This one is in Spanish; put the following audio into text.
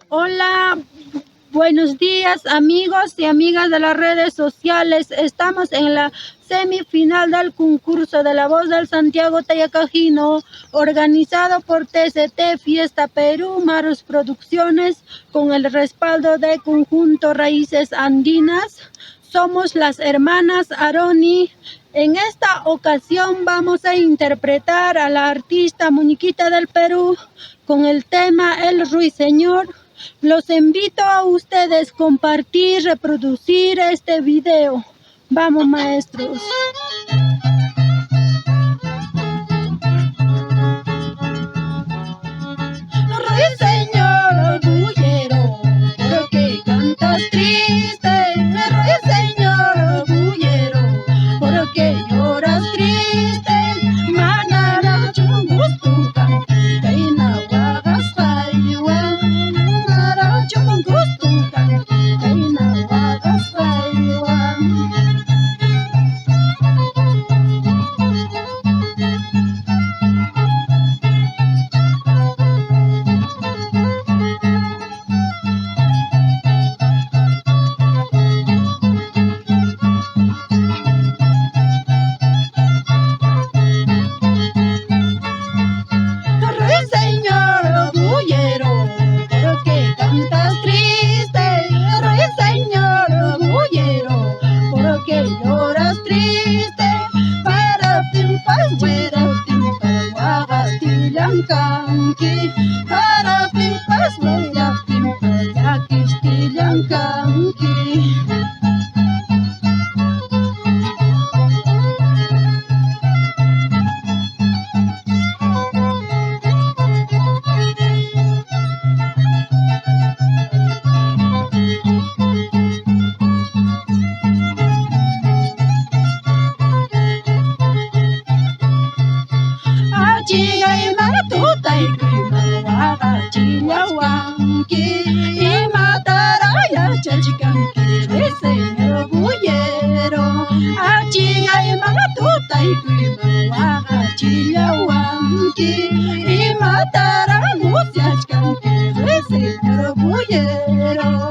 Hola, buenos días amigos y amigas de las redes sociales. Estamos en la semifinal del concurso de La Voz del Santiago Tayacajino, organizado por TCT Fiesta Perú, Maros Producciones, con el respaldo de Conjunto Raíces Andinas. Somos las hermanas Aroni. En esta ocasión vamos a interpretar a la artista Muñequita del Perú con el tema El Ruiseñor. Los invito a ustedes a compartir, reproducir este video. Vamos, maestros. Ruiseñor orgullero, ¿por qué cantas triste? Ruiseñor orgullero, ¿por qué lloras triste? Manara chungustukan, kaina wagas paiwan. Manara chungustukan, kaina wagas paiwan. Ruiseñor orgullero, ¿por qué cantas triste? Ruiseñor orgullero, ¿por qué lloras triste? Para timpas, fuera timpas, guagas tillancanqui. Para timpas, fuera timpas, yaquis tillancanqui. Chigay matutay kuimawaga chihuahuanki y mataraya chachicanqui Ruiseñor orgullero. Chigay matutay kuimawaga chihuahuanki y mataraya chachicanqui Ruiseñor orgullero.